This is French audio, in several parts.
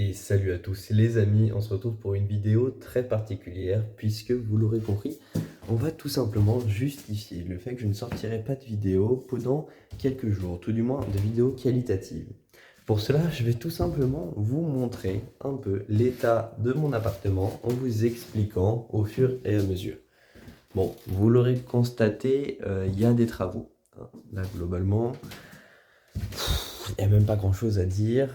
Et salut à tous les amis, on se retrouve pour une vidéo très particulière puisque vous l'aurez compris, on va tout simplement justifier le fait que je ne sortirai pas de vidéo pendant quelques jours, tout du moins de vidéos qualitatives. Pour cela, je vais tout simplement vous montrer un peu l'état de mon appartement en vous expliquant au fur et à mesure. Bon, vous l'aurez constaté, il y a des travaux, hein. Là, globalement, il n'y a même pas grand chose à dire.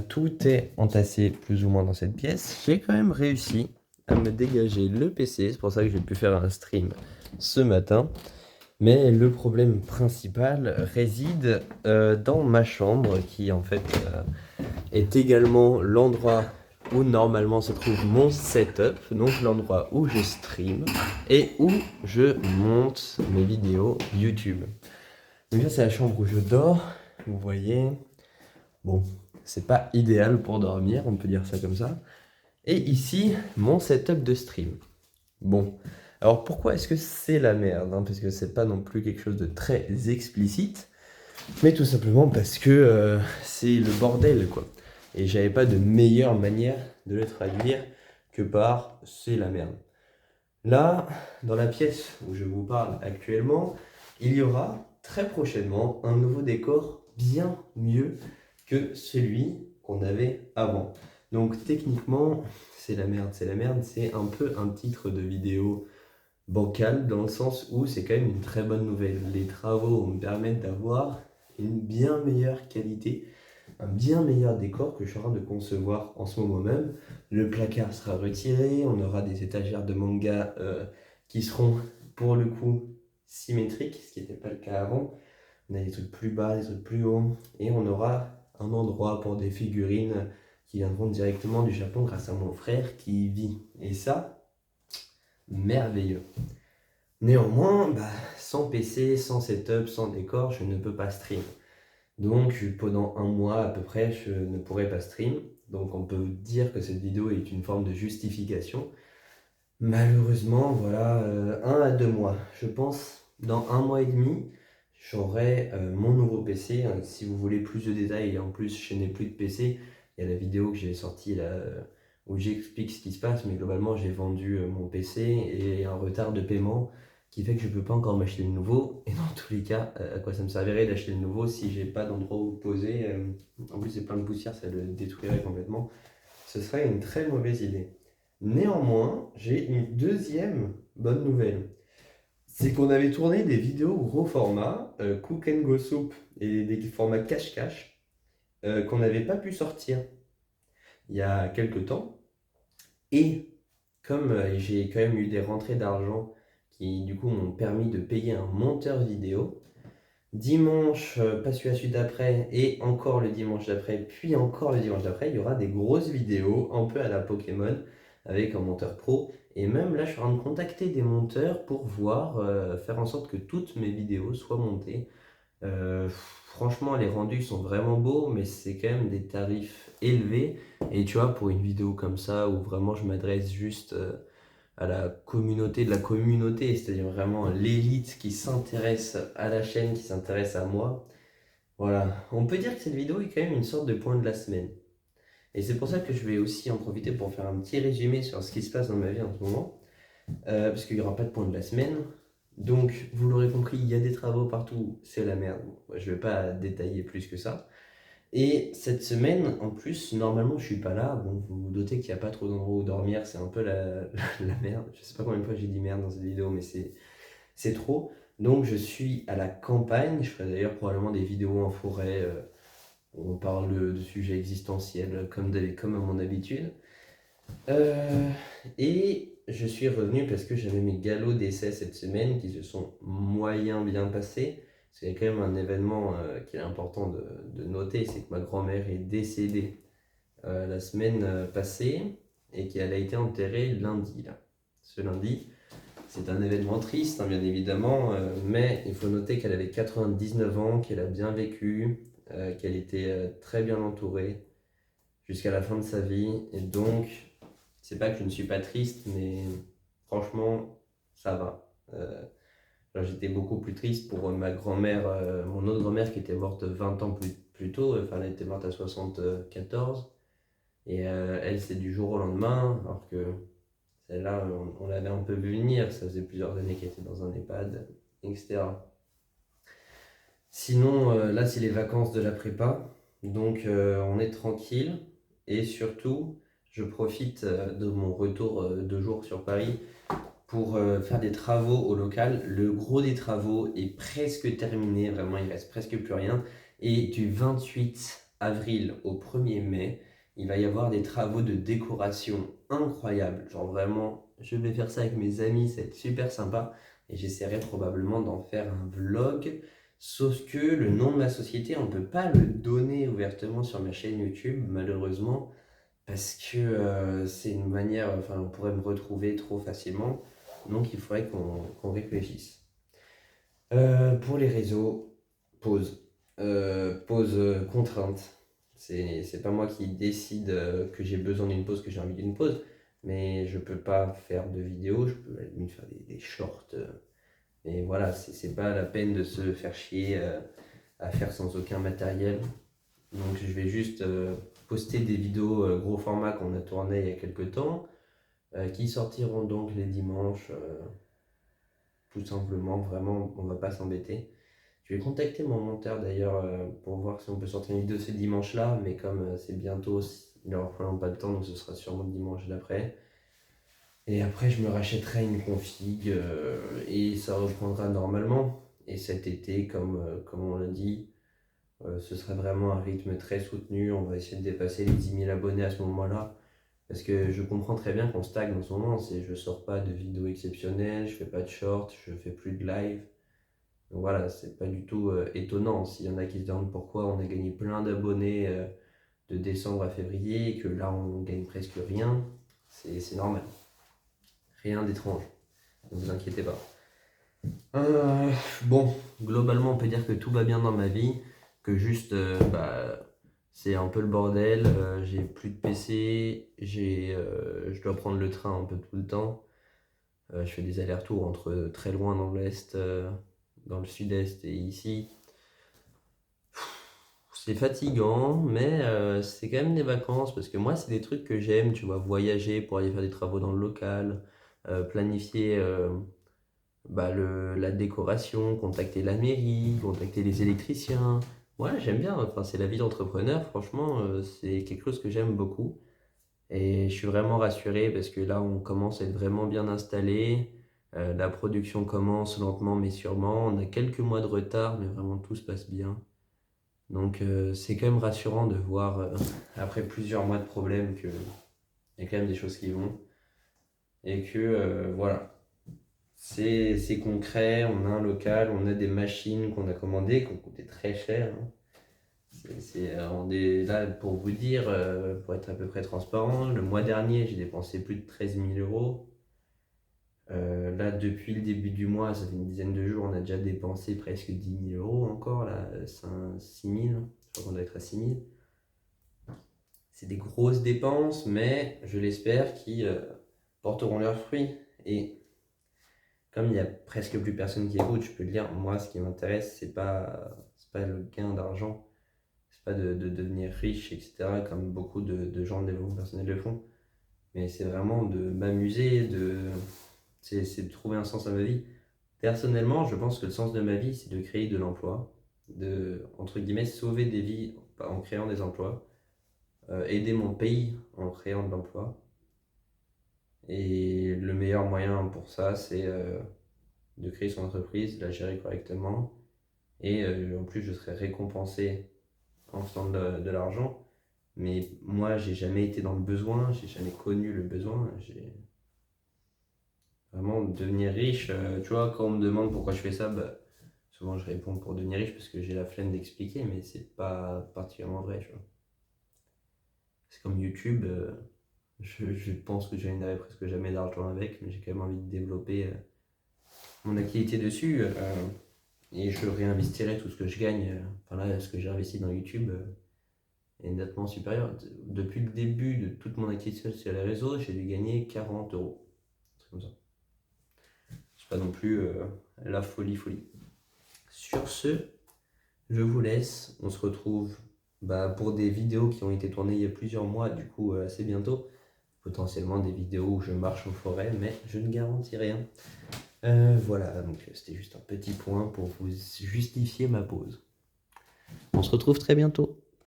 Tout est entassé plus ou moins dans cette pièce. J'ai quand même réussi à me dégager le PC. C'est pour ça que j'ai pu faire un stream ce matin. Mais le problème principal réside dans ma chambre qui en fait est également l'endroit où normalement se trouve mon setup. Donc l'endroit où je stream et où je monte mes vidéos YouTube. Donc là c'est la chambre où je dors. Vous voyez, bon, c'est pas idéal pour dormir, on peut dire ça comme ça. Et ici, mon setup de stream. Bon, alors pourquoi est-ce que c'est la merde, hein? Parce que c'est pas non plus quelque chose de très explicite, mais tout simplement parce que c'est le bordel, quoi. Et j'avais pas de meilleure manière de le traduire que par c'est la merde. Là, dans la pièce où je vous parle actuellement, il y aura très prochainement un nouveau décor bien mieux que celui qu'on avait avant. Donc techniquement, c'est la merde, c'est un peu un titre de vidéo bancal dans le sens où c'est quand même une très bonne nouvelle. Les travaux me permettent d'avoir une bien meilleure qualité, un bien meilleur décor que je suis en train de concevoir en ce moment même. Le placard sera retiré, on aura des étagères de manga qui seront pour le coup symétriques, ce qui n'était pas le cas avant. On a des trucs plus bas, des trucs plus hauts, et on aura un endroit pour des figurines qui viendront directement du Japon grâce à mon frère qui y vit. Et ça, merveilleux. Néanmoins, sans PC, sans setup, sans décor, je ne peux pas stream. Donc pendant un mois à peu près, je ne pourrai pas stream. Donc on peut dire que cette vidéo est une forme de justification. Malheureusement, voilà, 1 à 2 mois. Je pense dans 1 mois et demi, j'aurai mon nouveau PC. Si vous voulez plus de détails, et en plus je n'ai plus de PC, il y a la vidéo que j'ai sortie là où j'explique ce qui se passe, mais globalement j'ai vendu mon PC et un retard de paiement qui fait que je ne peux pas encore m'acheter le nouveau. Et dans tous les cas, à quoi ça me servirait d'acheter le nouveau si j'ai pas d'endroit où le poser? En plus, c'est plein de poussière, ça le détruirait complètement. Ce serait une très mauvaise idée. Néanmoins, j'ai une deuxième bonne nouvelle. C'est qu'on avait tourné des vidéos gros format, Cook and Go Soup, et des formats cache-cache, qu'on n'avait pas pu sortir il y a quelques temps. Et comme j'ai quand même eu des rentrées d'argent qui du coup m'ont permis de payer un monteur vidéo, dimanche, pas celui d'après, et encore le dimanche d'après, puis encore le dimanche d'après, il y aura des grosses vidéos, un peu à la Pokémon, avec un monteur pro. Et même là, je suis en train de contacter des monteurs pour voir, faire en sorte que toutes mes vidéos soient montées. Franchement, les rendus sont vraiment beaux, mais c'est quand même des tarifs élevés. Et tu vois, pour une vidéo comme ça, où vraiment je m'adresse juste à la communauté de la communauté, c'est-à-dire vraiment l'élite qui s'intéresse à la chaîne, qui s'intéresse à moi. Voilà, on peut dire que cette vidéo est quand même une sorte de point de la semaine. Et c'est pour ça que je vais aussi en profiter pour faire un petit résumé sur ce qui se passe dans ma vie en ce moment, parce qu'il n'y aura pas de point de la semaine. Donc, vous l'aurez compris, il y a des travaux partout, c'est la merde. Bon, je ne vais pas détailler plus que ça. Et cette semaine, en plus, normalement, je suis pas là. Bon, vous vous doutez qu'il n'y a pas trop d'endroits où dormir, c'est un peu la merde. Je sais pas combien de fois j'ai dit merde dans cette vidéo, mais c'est trop. Donc, je suis à la campagne. Je ferai d'ailleurs probablement des vidéos en forêt où on parle de sujets existentiels, comme à mon habitude. Euh, et je suis revenu parce que j'avais mes galops d'essai cette semaine qui se sont moyen bien passés. C'est quand même un événement qui est important de noter, c'est que ma grand-mère est décédée la semaine passée et qu'elle a été enterrée lundi. Là. Ce lundi, c'est un événement triste, hein, bien évidemment, mais il faut noter qu'elle avait 99 ans, qu'elle a bien vécu, qu'elle était très bien entourée jusqu'à la fin de sa vie. Et donc, c'est pas que je ne suis pas triste, mais franchement, ça va. J'étais beaucoup plus triste pour ma grand-mère, mon autre grand-mère qui était morte 20 ans plus tôt. Enfin, elle était morte à 74. Et elle, c'est du jour au lendemain, alors que celle-là, on l'avait un peu vu venir, ça faisait plusieurs années qu'elle était dans un EHPAD, etc. Sinon, là, c'est les vacances de la prépa, donc on est tranquille, et surtout, je profite de mon retour 2 jours sur Paris pour faire des travaux au local. Le gros des travaux est presque terminé, vraiment, il reste presque plus rien. Et du 28 avril au 1er mai, il va y avoir des travaux de décoration incroyables. Genre vraiment, je vais faire ça avec mes amis, ça va être super sympa. Et j'essaierai probablement d'en faire un vlog. Sauf que le nom de ma société, on ne peut pas le donner ouvertement sur ma chaîne YouTube, malheureusement, parce que c'est une manière, enfin, on pourrait me retrouver trop facilement. Donc il faudrait qu'on réfléchisse. Pour les réseaux, pause. Pause contrainte. C'est pas moi qui décide que j'ai besoin d'une pause, que j'ai envie d'une pause. Mais je peux pas faire de vidéos, je peux à la limite faire des shorts. Et voilà, c'est pas la peine de se faire chier à faire sans aucun matériel. Donc je vais juste poster des vidéos gros format qu'on a tourné il y a quelques temps, qui sortiront donc les dimanches, tout simplement, vraiment, on va pas s'embêter. Je vais contacter mon monteur d'ailleurs pour voir si on peut sortir une vidéo ce dimanche-là, mais comme c'est bientôt, il n'aura probablement pas le temps, donc ce sera sûrement le dimanche d'après. Et après, je me rachèterai une config et ça reprendra normalement. Et cet été, comme on l'a dit, ce serait vraiment un rythme très soutenu. On va essayer de dépasser les 10 000 abonnés à ce moment-là. Parce que je comprends très bien qu'on stagne en ce moment. Je ne sors pas de vidéos exceptionnelles, je fais pas de shorts, je fais plus de live. Donc voilà, c'est pas du tout étonnant. S'il y en a qui se demandent pourquoi on a gagné plein d'abonnés de décembre à février et que là on gagne presque rien, c'est normal. Rien d'étrange. Ne vous inquiétez pas. Bon, globalement, on peut dire que tout va bien dans ma vie, que juste, c'est un peu le bordel. J'ai plus de PC, je dois prendre le train un peu tout le temps. Je fais des allers-retours entre très loin dans l'est, dans le sud-est et ici. C'est fatigant, mais c'est quand même des vacances parce que moi, c'est des trucs que j'aime, tu vois, voyager pour aller faire des travaux dans le local, planifier. La décoration, contacter la mairie, contacter les électriciens. Ouais, j'aime bien, enfin, c'est la vie d'entrepreneur, franchement, c'est quelque chose que j'aime beaucoup. Et je suis vraiment rassuré parce que là, on commence à être vraiment bien installé. La production commence lentement mais sûrement. On a quelques mois de retard, mais vraiment tout se passe bien. Donc, c'est quand même rassurant de voir, après plusieurs mois de problèmes, qu'il y a quand même des choses qui vont. Et que, voilà. C'est concret, on a un local, on a des machines qu'on a commandées, qui ont coûté très cher, hein. On est là pour vous dire, pour être à peu près transparent, le mois dernier j'ai dépensé plus de 13 000 euros. Là, depuis le début du mois, ça fait une dizaine de jours, on a déjà dépensé presque 10 000 euros encore, là, 6 000, je crois qu'on doit être à 6 000. C'est des grosses dépenses, mais je l'espère, qui porteront leurs fruits. Et comme il n'y a presque plus personne qui écoute, je peux le dire, moi ce qui m'intéresse, c'est pas le gain d'argent, c'est pas de devenir riche, etc., comme beaucoup de gens de développement personnel le font, mais c'est vraiment de m'amuser, c'est de trouver un sens à ma vie. Personnellement, je pense que le sens de ma vie, c'est de créer de l'emploi, de, entre guillemets, sauver des vies en créant des emplois, aider mon pays en créant de l'emploi. Et le meilleur moyen pour ça, c'est de créer son entreprise, de la gérer correctement. Et en plus, je serais récompensé en faisant de l'argent. Mais moi, j'ai jamais été dans le besoin, j'ai jamais connu le besoin. J'ai vraiment devenir riche. Tu vois, quand on me demande pourquoi je fais ça, souvent je réponds pour devenir riche parce que j'ai la flemme d'expliquer, mais c'est pas particulièrement vrai, tu vois. C'est comme YouTube, je pense que je n'aurai presque jamais d'argent avec, mais j'ai quand même envie de développer mon activité dessus. Et je réinvestirai tout ce que je gagne. Enfin là, ce que j'ai investi dans YouTube est nettement supérieur. Depuis le début de toute mon activité sur les réseaux, j'ai dû gagner 40 euros. C'est comme ça. C'est pas non plus la folie. Sur ce, je vous laisse. On se retrouve bah, pour des vidéos qui ont été tournées il y a plusieurs mois, du coup assez bientôt. Potentiellement des vidéos où je marche en forêt, mais je ne garantis rien. Voilà, donc c'était juste un petit point pour vous justifier ma pause. On se retrouve très bientôt.